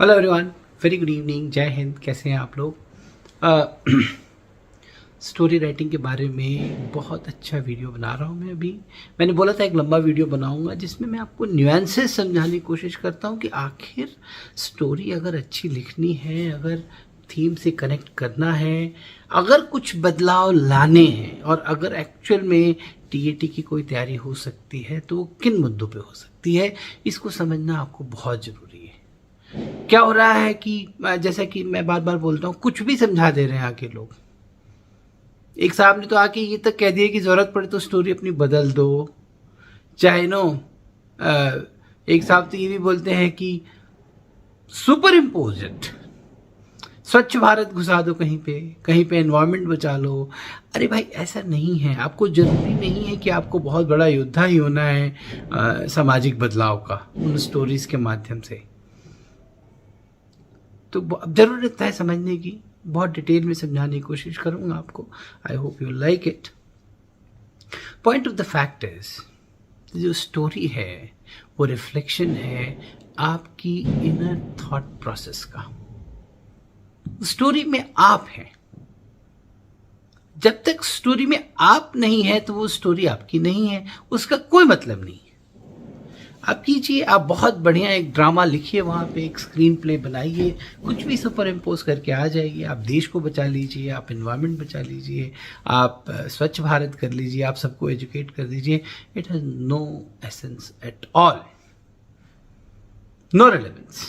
Hello everyone, very good evening, जय हिंद। कैसे हैं आप लोग? स्टोरी राइटिंग के बारे में बहुत अच्छा वीडियो बना रहा हूँ मैं अभी। मैंने बोला था एक लंबा वीडियो बनाऊंगा जिसमें मैं आपको न्यूएंसेस समझाने की कोशिश करता हूँ कि आखिर स्टोरी अगर अच्छी लिखनी है, अगर थीम से कनेक्ट करना है, अगर कुछ बदलाव लाने हैं और अगर एक्चुअल में टीएटी की कोई तैयारी हो सकती है तो वो किन मुद्दों पे हो सकती है, इसको समझना आपको बहुत ज़रूरी है। क्या हो रहा है कि जैसा कि मैं बार बार बोलता हूँ, कुछ भी समझा दे रहे हैं आके लोग। एक साहब ने तो आके ये तक कह दिया कि जरूरत पड़े तो स्टोरी अपनी बदल दो, चाहे नो। एक साहब तो ये भी बोलते हैं कि सुपर इम्पोज इट, स्वच्छ भारत घुसा दो कहीं पे एनवायरनमेंट बचा लो। अरे भाई, ऐसा नहीं है। आपको जरूरी नहीं है कि आपको बहुत बड़ा योद्धा ही होना है सामाजिक बदलाव का उन स्टोरीज के माध्यम से। तो अब ज़रूरत है समझने की, बहुत डिटेल में समझाने की कोशिश करूंगा आपको। I hope you like it. Point of the fact is, जो स्टोरी है वो रिफ्लेक्शन है आपकी इनर थॉट प्रोसेस का। स्टोरी में आप हैं। जब तक स्टोरी में आप नहीं है तो वो स्टोरी आपकी नहीं है, उसका कोई मतलब नहीं है। आप कीजिए, आप बहुत बढ़िया एक ड्रामा लिखिए, वहाँ पे एक स्क्रीन प्ले बनाइए, कुछ भी सुपर इम्पोज करके आ जाइए। आप देश को बचा लीजिए, आप एनवायरनमेंट बचा लीजिए, आप स्वच्छ भारत कर लीजिए, आप सबको एजुकेट कर दीजिए। It has no essence at all, no relevance,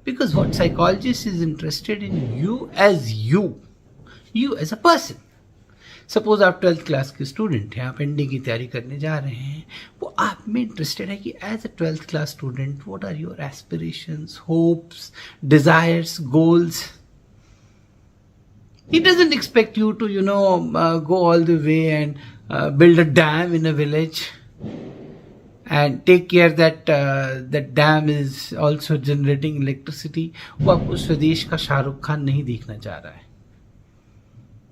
because what psychologist is interested in you as a person. Suppose आप 12th क्लास के स्टूडेंट हैं, आप एनडी की तैयारी करने जा रहे हैं, वो आप में इंटरेस्टेड है कि as a 12th class student what are your aspirations, hopes, desires, goals. He doesn't expect you to go all the way and build a dam in a village and take care that that dam is also generating electricity. वो आपको स्वदेश का शाहरुख खान नहीं देखना चाह रहा है,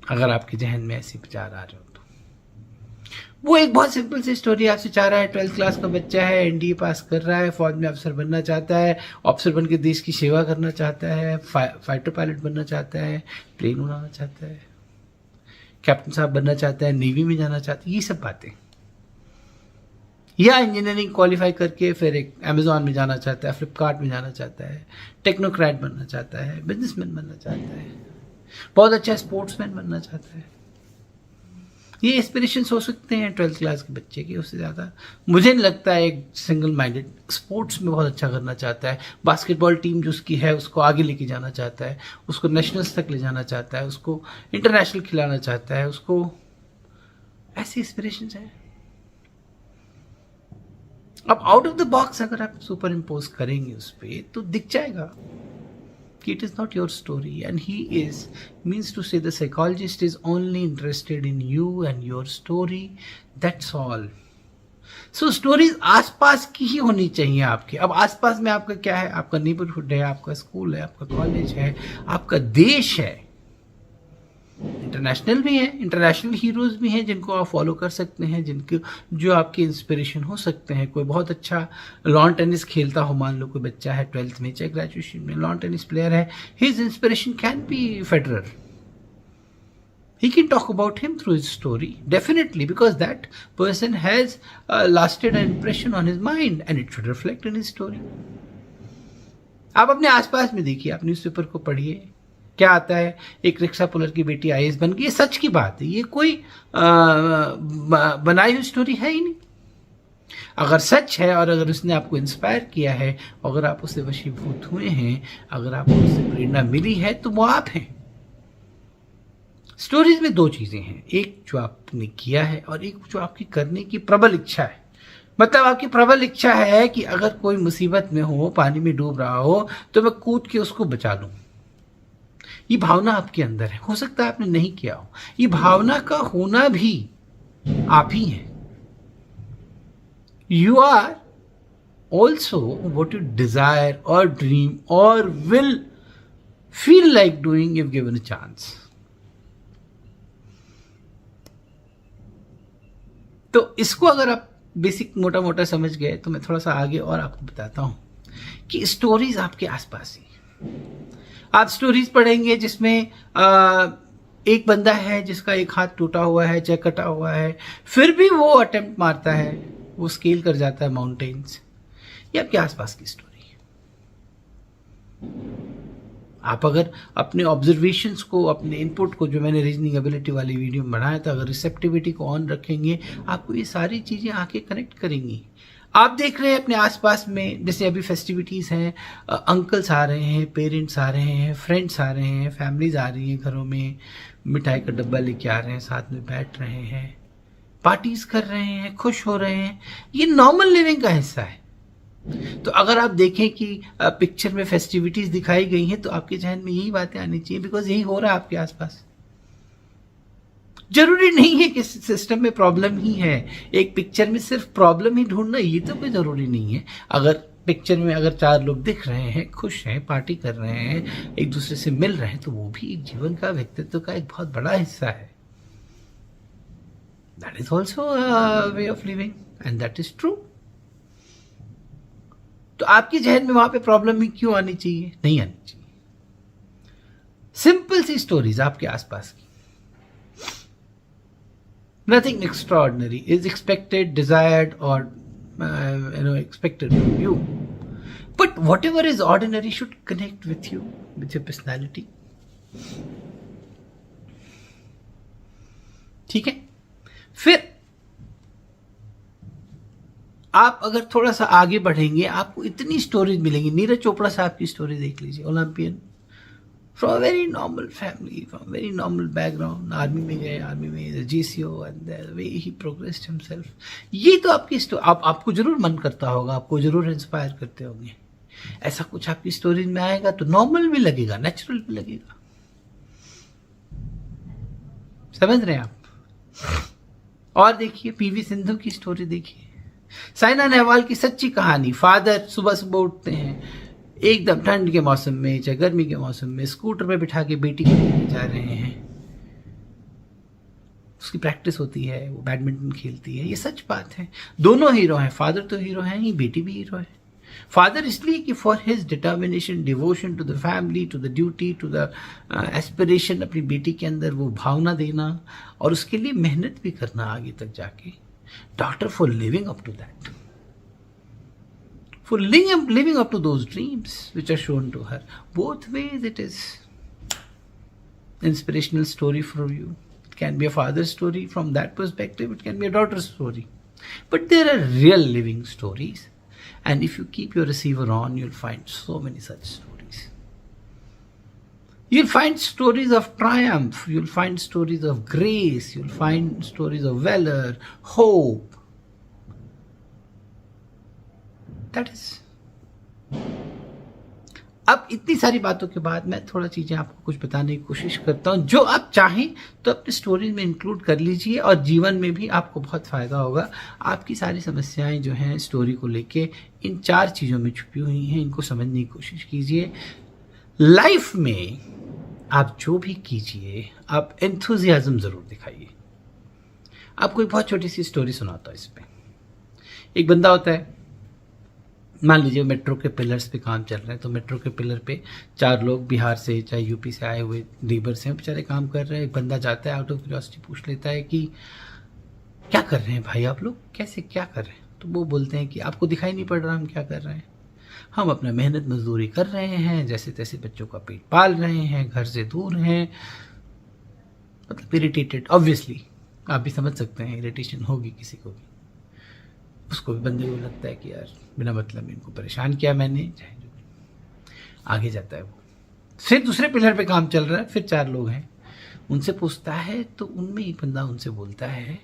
अगर आपके जहन में ऐसे विचार आ रहे हो तो। वो एक बहुत सिंपल सी स्टोरी आपसे चाह रहा है। 12th क्लास का बच्चा है, एनडीए पास कर रहा है, फौज में अफसर बनना चाहता है, अफसर बन के देश की सेवा करना चाहता है, फाइटर पायलट बनना चाहता है, प्लेन उड़ाना चाहता है, कैप्टन साहब बनना चाहता है, नेवी में जाना चाहता है, ये सब बातें। या इंजीनियरिंग क्वालिफाई करके फिर एक अमेजॉन में जाना चाहता है, फ्लिपकार्ट में जाना चाहता है, टेक्नोक्रेट बनना चाहता है, बिजनेसमैन बनना चाहता है, बहुत अच्छा स्पोर्ट्समैन बनना चाहता है। ये एस्पिरेशंस हो सकते हैं 12th क्लास के बच्चे की। उससे ज़्यादा मुझे नहीं लगता है। एक सिंगल माइंडेड स्पोर्ट्स में बहुत अच्छा करना चाहता है, बास्केटबॉल टीम जो उसकी है उसको आगे लेके जाना चाहता है, उसको नेशनल्स तक ले जाना चाहता है, उसको इंटरनेशनल खिलाना चाहता है, उसको ऐसी एस्पिरेशंस हैं। अब आउट ऑफ द बॉक्स अगर आप सुपर इम्पोज करेंगे उस पर तो दिख जाएगा कि it is not your story, and he is means to say the psychologist is only interested in you and your story, that's all. So stories आसपास की ही होनी चाहिए आपके। अब आसपास में आपका क्या है? आपका नेबरहुड है, आपका स्कूल है, आपका कॉलेज है, आपका देश है, इंटरनेशनल भी है, इंटरनेशनल हीरोज भी हैं जिनको आप फॉलो कर सकते हैं, जिनके जो आपके इंस्पिरेशन हो सकते हैं। कोई बहुत अच्छा लॉन टेनिस खेलता हो, मान लो कोई बच्चा है 12th में, चाहे ग्रेजुएशन में लॉन टेनिस प्लेयर है, his inspiration can be Federer. He can talk about him through his story, definitely, because that person has lasted an impression on his mind and it should reflect in his story. आप अपने आसपास में देखिए, आप newspaper को पढ़िए, क्या आता है? एक रिक्शा पुलर की बेटी आईएएस बन गई। ये सच की बात है, ये कोई बनाई हुई स्टोरी है ही नहीं। अगर सच है और अगर उसने आपको इंस्पायर किया है, अगर आप उससे वशीभूत हुए हैं, अगर आपको उससे प्रेरणा मिली है, तो वो आप हैं। स्टोरीज में दो चीजें हैं, एक जो आपने किया है और एक जो आपकी करने की प्रबल इच्छा है। मतलब आपकी प्रबल इच्छा है कि अगर कोई मुसीबत में हो, पानी में डूब रहा हो, तो मैं कूद के उसको बचा लूं। ये भावना आपके अंदर है। हो सकता है आपने नहीं किया हो। ये भावना का होना भी आप ही हैं। You are also what you desire और ड्रीम और will feel like doing if given a chance. तो इसको अगर आप बेसिक मोटा मोटा समझ गए तो मैं थोड़ा सा आगे और आपको बताता हूं कि स्टोरीज आपके आसपास ही। आप स्टोरीज पढ़ेंगे जिसमें एक बंदा है जिसका एक हाथ टूटा हुआ है, चाहे कटा हुआ है, फिर भी वो अटेम्प्ट मारता है, वो स्केल कर जाता है माउंटेन्स। ये आपके आसपास की स्टोरी है। आप अगर अपने ऑब्जर्वेशंस को, अपने इनपुट को, जो मैंने रीजनिंग एबिलिटी वाली वीडियो में बढ़ाया था, अगर रिसेप्टिविटी को ऑन रखेंगे, आपको ये सारी चीज़ें आके कनेक्ट करेंगी। आप देख रहे हैं अपने आसपास में, जैसे अभी फेस्टिविटीज़ हैं, अंकल्स आ रहे हैं, पेरेंट्स आ रहे हैं, फ्रेंड्स आ रहे हैं, फैमिलीज आ रही हैं, घरों में मिठाई का डब्बा लेके आ रहे हैं, साथ में बैठ रहे हैं, पार्टीज कर रहे हैं, खुश हो रहे हैं। ये नॉर्मल लिविंग का हिस्सा है। तो अगर आप देखें कि पिक्चर में फेस्टिविटीज दिखाई गई हैं, तो आपके जहन में यही बातें आनी चाहिए, बिकॉज यही हो रहा है आपके आसपास। जरूरी नहीं है कि सिस्टम में प्रॉब्लम ही है। एक पिक्चर में सिर्फ प्रॉब्लम ही ढूंढना, ये तो कोई जरूरी नहीं है। अगर पिक्चर में अगर 4 लोग दिख रहे हैं, खुश हैं, पार्टी कर रहे हैं, एक दूसरे से मिल रहे हैं, तो वो भी एक जीवन का, व्यक्तित्व का एक बहुत बड़ा हिस्सा है। That is also a way of living and that is true. तो आपके जहन में वहां पे प्रॉब्लम ही क्यों आनी चाहिए? नहीं आनी चाहिए। सिंपल सी स्टोरीज आपके आसपास की, nothing extraordinary is expected, desired और expected from you, but whatever is ordinary should connect with you, with your personality. ठीक है। फिर आप अगर थोड़ा सा आगे बढ़ेंगे, आपको इतनी स्टोरीज मिलेंगी। नीरज चोपड़ा साहब की स्टोरी देख लीजिए, Olympian, from a very normal family, from very normal background, army में गए, आर्मी में JCO and the way he progressed himself. ये तो आपकी आपको जरूर मन करता होगा, आपको जरूर इंस्पायर करते होंगे। ऐसा कुछ आपकी स्टोरीज में आएगा तो नॉर्मल भी लगेगा, नेचुरल भी लगेगा। समझ रहे हैं आप? और देखिए, पीवी सिंधु की स्टोरी देखिए, साइना नेहवाल की सच्ची कहानी। फादर सुबह सुबह उठते हैं, एकदम ठंड के मौसम में, चाहे गर्मी के मौसम में, स्कूटर में बिठा के बेटी को लेके जा रहे हैं। उसकी प्रैक्टिस होती है, वो बैडमिंटन खेलती है। ये सच बात है। दोनों हीरो हैं, फादर तो हीरो हैं ही, बेटी भी हीरो है। फादर इसलिए कि for his determination, devotion to the family, to the duty, to the aspiration, अपनी बेटी के अंदर वो भावना देना और उसके लिए मेहनत भी करना आगे तक जाके। Daughter for living up to that, for living up to those dreams which are shown to her. Both ways it is inspirational story for you. It can be a father's story from that perspective, it can be a daughter's story. But there are real living stories, and if you keep your receiver on, you'll find so many such stories. You'll find stories of triumph, you'll find stories of grace, you'll find stories of valor, hope. That is. अब इतनी सारी बातों के बाद मैं थोड़ा चीजें आपको कुछ बताने की कोशिश करता हूं, जो आप चाहें तो अपने स्टोरीज में इंक्लूड कर लीजिए, और जीवन में भी आपको बहुत फायदा होगा। आपकी सारी समस्याएं जो हैं स्टोरी को लेके इन 4 चीजों में छुपी हुई हैं, इनको समझने की कोशिश कीजिए। लाइफ में आप जो भी कीजिए, आप एंथुजियाज्म जरूर दिखाइए। आपको एक बहुत छोटी सी स्टोरी सुनाता हूं। इसमें एक बंदा होता है, मान लीजिए मेट्रो के पिलर्स पे काम चल रहे हैं, तो मेट्रो के पिलर पे 4 लोग बिहार से, चाहे यूपी से आए हुए लेबर से बेचारे काम कर रहे हैं। एक बंदा जाता है, आउट ऑफ क्यूरियोसिटी पूछ लेता है कि क्या कर रहे हैं भाई आप लोग, कैसे क्या कर रहे हैं? तो वो बोलते हैं कि आपको दिखाई नहीं पड़ रहा हम क्या कर रहे हैं? हम अपना मेहनत मजदूरी कर रहे हैं, जैसे तैसे बच्चों का पेट पाल रहे हैं, घर से दूर हैं। मतलब इरिटेटेड, ऑब्वियसली आप भी समझ सकते हैं, इरिटेशन होगी किसी को भी। उसको भी, बंदे को लगता है कि यार बिना मतलब इनको परेशान किया मैंने, चाहे जो भी। आगे जाता है वो, फिर दूसरे पिलर पे काम चल रहा है, फिर 4 लोग हैं, उनसे पूछता है, तो उनमें एक बंदा उनसे बोलता है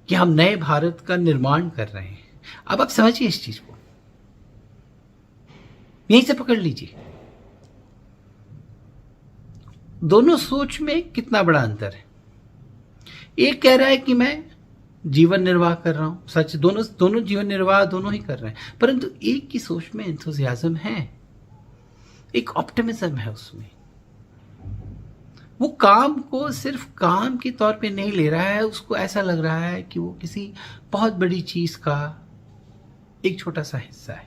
कि हम नए भारत का निर्माण कर रहे हैं। अब आप समझिए इस चीज को, यहीं से पकड़ लीजिए। दोनों सोच में कितना बड़ा अंतर है। एक कह रहा है कि मैं जीवन निर्वाह कर रहा हूं, सच, दोनों जीवन निर्वाह दोनों ही कर रहे हैं, परंतु एक की सोच में एंथुसियाज्म है, एक ऑप्टिमिज्म है उसमें। वो काम को सिर्फ काम के तौर पे नहीं ले रहा है, उसको ऐसा लग रहा है कि वो किसी बहुत बड़ी चीज का एक छोटा सा हिस्सा है।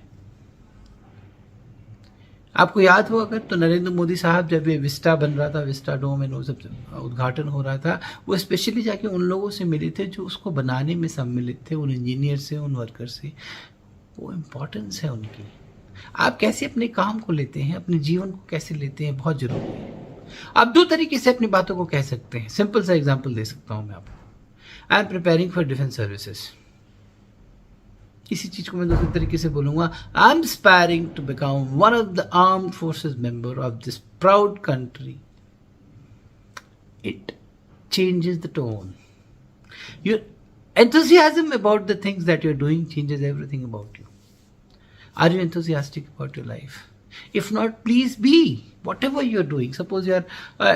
आपको याद हो अगर तो नरेंद्र मोदी साहब जब ये विस्टा बन रहा था, विस्टा डोम एंड वो सब उद्घाटन हो रहा था, वो स्पेशली जाके उन लोगों से मिले थे जो उसको बनाने में सम्मिलित थे, उन इंजीनियर से, उन वर्कर से। वो इम्पोर्टेंस है उनकी। आप कैसे अपने काम को लेते हैं, अपने जीवन को कैसे लेते हैं, बहुत जरूरी है। आप दो तरीके से अपनी बातों को कह सकते हैं। सिंपल सा एग्जाम्पल दे सकता हूं मैं आपको। I am preparing for defence services. इसी चीज को मैं दूसरे तरीके से बोलूंगा, I am aspiring to become one of the armed forces member of this proud country. It changes the tone. Your enthusiasm about the things that you're doing changes everything about you. Are you enthusiastic about your life? If not, please be. Whatever you're doing, suppose you're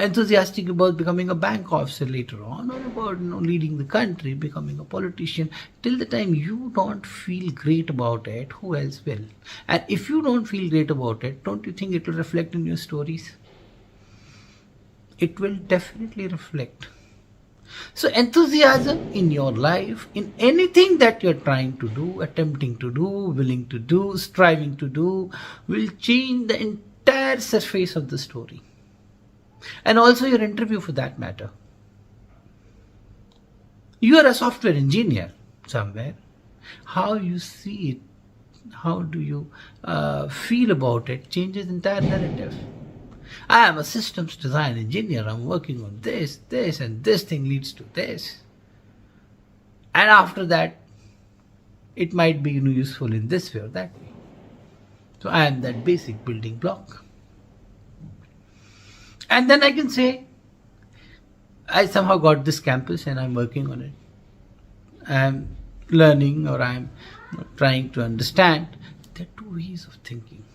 enthusiastic about becoming a bank officer later on, or about leading the country, becoming a politician. Till the time you don't feel great about it, who else will? And if you don't feel great about it, don't you think it will reflect in your stories? It will definitely reflect. So enthusiasm in your life, in anything that you're trying to do, attempting to do, willing to do, striving to do, will change the entire surface of the story. And also your interview for that matter. You are a software engineer somewhere. How you see it, how do you feel about it, changes the entire narrative. I am a systems design engineer. I'm working on this, and this thing leads to this. And after that, it might be useful in this way or that way. So I am that basic building block. And then I can say, I somehow got this campus and I'm working on it. I'm learning, or I'm trying to understand. There are two ways of thinking.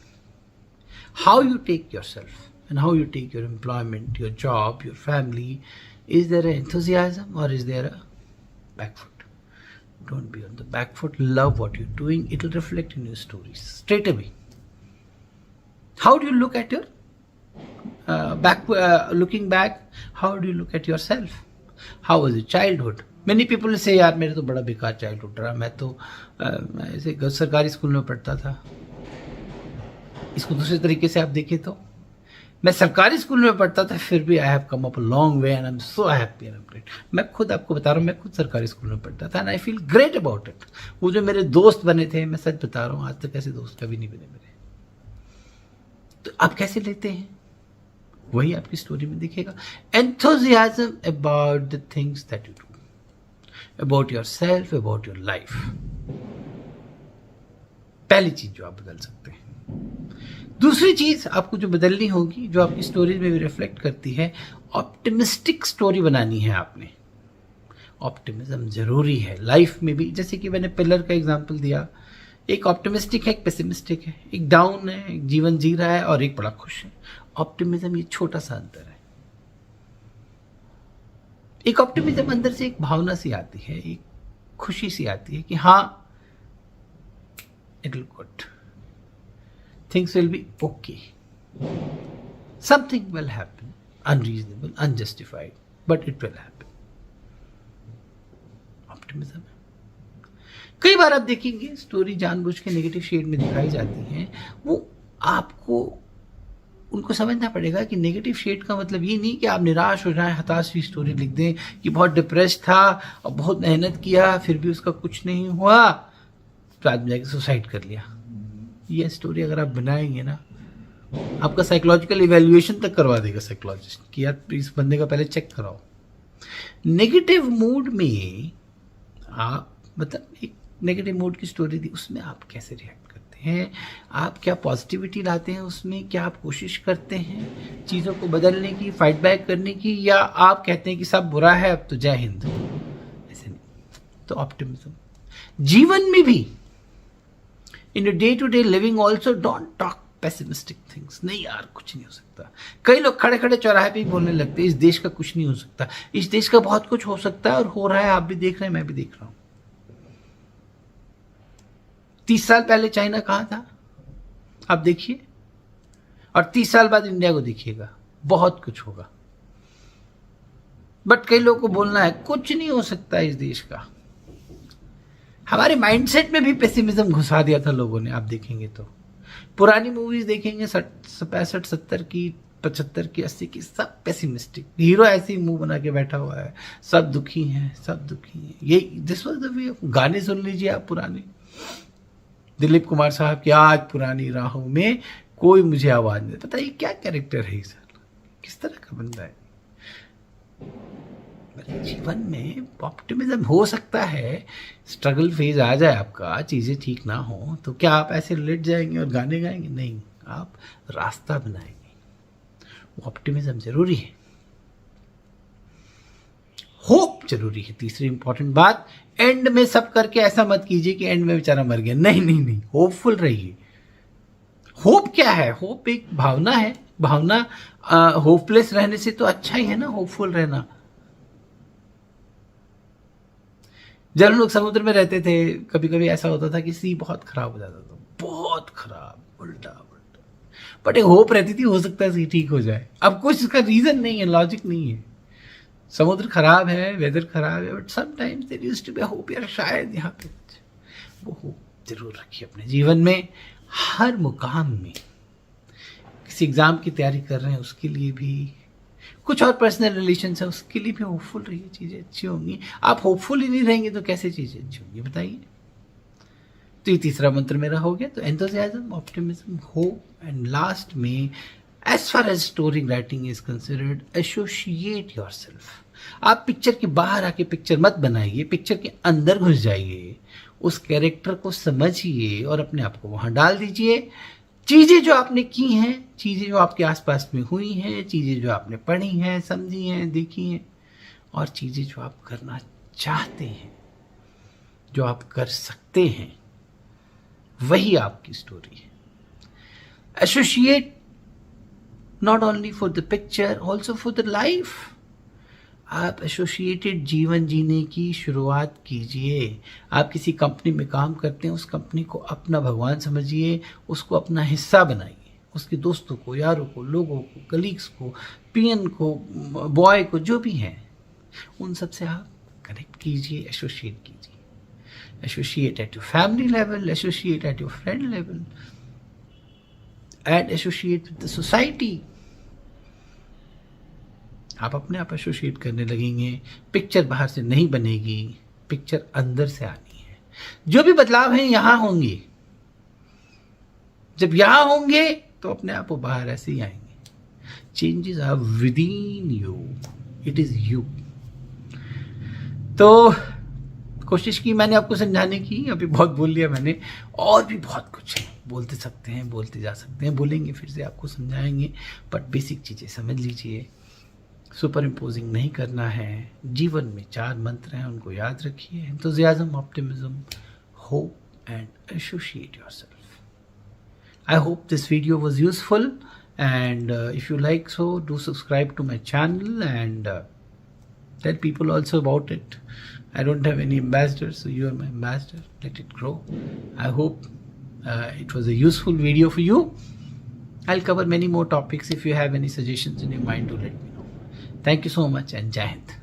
How you take yourself, and how you take your employment, your job, your family. Is there an enthusiasm or is there a back foot? Don't be on the back foot. Love what you're doing. It will reflect in your stories straight away. How do you look at your looking back? How do you look at yourself? How was your childhood? Many people say, यार मेरे तो बड़ा बेकार childhood रहा, मैं तो ऐसे सरकारी स्कूल में पढ़ता था। इसको दूसरे तरीके से आप देखें तो मैं सरकारी स्कूल में पढ़ता था, फिर भी I have come up a long way and I am so happy and great. मैं खुद आपको बता रहा हूँ, मैं खुद सरकारी स्कूल में पढ़ता था and I feel great about it. वो जो मेरे दोस्त बने थे, मैं सच बता रहा हूँ, आज तक ऐसे दोस्त कभी नहीं बने मेरे। तो आप कैसे लेते हैं, वही आपकी स्टोरी में दिखेगा। Enthusiasm about the things that you do, about your self, about your life. पहली चीज जो आप बदल सकते हैं। दूसरी चीज आपको जो बदलनी होगी, जो आपकी स्टोरी में भी रिफ्लेक्ट करती है, ऑप्टिमिस्टिक स्टोरी बनानी है आपने। ऑप्टिमिज्म जरूरी है लाइफ में भी। जैसे कि मैंने पिलर का एग्जांपल दिया, एक ऑप्टिमिस्टिक है, एक पेसिमिस्टिक है, एक डाउन है, एक जीवन जी रहा है और एक बड़ा खुश है। ऑप्टिमिज्म ये छोटा सा अंतर है। एक ऑप्टिमिज्म अंदर से एक भावना सी आती है, एक खुशी सी आती है कि हाँ, it will good, things will be okay. Something will happen, unreasonable, unjustified, but it will happen. Optimism. कई बार आप देखेंगे स्टोरी जानबूझ के नेगेटिव शेड में दिखाई जाती हैं। वो आपको उनको समझना पड़ेगा कि नेगेटिव शेड का मतलब ये नहीं कि आप निराश हो जाएं, हताश हुई स्टोरी लिख दें कि बहुत डिप्रेस था और बहुत मेहनत किया फिर भी उसका कुछ नहीं हुआ तो आदमी जाके सुसाइड कर लिया। ये स्टोरी अगर आप बनाएंगे ना, आपका साइकोलॉजिकल इवैल्यूएशन तक करवा देगा साइकोलॉजिस्ट कि यार इस बंदे का पहले चेक कराओ। नेगेटिव मूड में आप, मतलब एक नेगेटिव मूड की स्टोरी दी, उसमें आप कैसे रिएक्ट करते हैं, आप क्या पॉजिटिविटी लाते हैं उसमें, क्या आप कोशिश करते हैं चीज़ों को बदलने की, फाइट बैक करने की, या आप कहते हैं कि सब बुरा है अब तो जय हिंद। ऐसे नहीं। तो ऑप्टिमिज्म जीवन में भी, in your day-to-day living also, don't talk pessimistic things. नहीं यार कुछ नहीं हो सकता। कई लोग खड़े खड़े चौराहे पे ही बोलने लगते हैं इस देश का कुछ नहीं हो सकता, इस देश का बहुत कुछ हो सकता है और हो रहा है, आप भी देख रहे हैं, मैं भी देख रहा हूं। 30 साल पहले चाइना कहाँ था आप देखिए, और 30 साल बाद इंडिया को देखिएगा, बहुत कुछ होगा। बट कई लोगों को बोलना है कुछ नहीं हो सकता इस देश का। हमारे माइंडसेट में भी पेसिमिज्म घुसा दिया था लोगों ने, आप देखेंगे तो। पुरानी मूवीज देखेंगे 65, 70 की, 75 की, 80 की, सब पेसिमिस्टिक, हीरो ऐसे ही मुंह बना के बैठा हुआ है, सब दुखी हैं, सब दुखी हैं। ये दिस वाज द वे। गाने सुन लीजिए आप पुराने, दिलीप कुमार साहब की आज पुरानी राहों में कोई मुझे आवाज नहीं। पता ये क्या कैरेक्टर है सर, किस तरह का बंदा है। जीवन में ऑप्टिमिज्म हो सकता है, स्ट्रगल फेज आ जाए आपका, चीजें ठीक ना हो, तो क्या आप ऐसे लेट जाएंगे और गाने गाएंगे? नहीं, आप रास्ता बनाएंगे। ऑप्टिमिज्म जरूरी है, होप जरूरी है। तीसरी इंपॉर्टेंट बात, एंड में सब करके ऐसा मत कीजिए कि एंड में बेचारा मर गया। नहीं नहीं नहीं, होपफुल रहिए। होप क्या है? होप एक भावना है। भावना होपलेस रहने से तो अच्छा ही है ना होपफुल रहना। जब लोग समुद्र में रहते थे, कभी कभी ऐसा होता था कि सी बहुत खराब हो जाता था, बहुत खराब, उल्टा उल्टा, बट एक होप रहती थी, हो सकता है सी ठीक हो जाए। अब कुछ इसका रीजन नहीं है, लॉजिक नहीं है। समुद्र खराब है, वेदर खराब है, but sometimes there used to be hope, यार शायद यहाँ पे वो होप जरूर रखिए अपने जीवन में। हर मुकाम में, किसी एग्जाम की तैयारी कर रहे हैं उसके लिए भी, कुछ और पर्सनल रिलेशन है उसके लिए भी होपफुल रहिए, चीजें अच्छी होंगी। आप होपफुल ही नहीं रहेंगे तो कैसे चीजें अच्छी होंगी बताइए। तो ये तीसरा मंत्र मेरा हो गया। तो enthusiasm, optimism, hope, and last में as far as story writing is considered, associate yourself. आप पिक्चर के बाहर आके पिक्चर मत बनाइए, पिक्चर के अंदर घुस जाइए, उस कैरेक्टर को समझिए और अपने आप को वहां डाल दीजिए। चीजें जो आपने की हैं, चीजें जो आपके आसपास में हुई हैं, चीजें जो आपने पढ़ी हैं, समझी हैं, देखी हैं, और चीजें जो आप करना चाहते हैं, जो आप कर सकते हैं, वही आपकी स्टोरी है। Associate not only for the picture, also for the life. आप एसोसिएटेड जीवन जीने की शुरुआत कीजिए। आप किसी कंपनी में काम करते हैं, उस कंपनी को अपना भगवान समझिए, उसको अपना हिस्सा बनाइए। उसके दोस्तों को, यारों को, लोगों को, कलीग्स को, पीएन को, बॉय को, जो भी हैं, उन सब से आप कनेक्ट कीजिए, एसोसिएट कीजिए। Associate at your family level, associate at your friend level, and associate with the society. आप अपने आप एसोसिएट करने लगेंगे। पिक्चर बाहर से नहीं बनेगी, पिक्चर अंदर से आनी है। जो भी बदलाव हैं यहां होंगे, जब यहां होंगे तो अपने आप वो बाहर ऐसे ही आएंगे। Changes are with in you, it is you. तो कोशिश की मैंने आपको समझाने की, अभी बहुत बोल लिया मैंने, और भी बहुत कुछ है, बोलते सकते हैं, बोलते जा सकते हैं, बोलेंगे फिर से आपको समझाएंगे, बट बेसिक चीजें समझ लीजिए। सुपर इम्पोजिंग नहीं करना है। जीवन में 4 मंत्र हैं, उनको याद रखिए। Enthusiasm, optimism, hope, and associate yourself. I hope this video was useful, and if you like, so do subscribe to my channel and tell people also about it. I don't have any ambassadors, so you are my ambassador. Let it grow. I hope it was a useful video for you. I'll cover many more topics. If you have any suggestions in your mind, do let me know. Thank you so much and Jai Hind.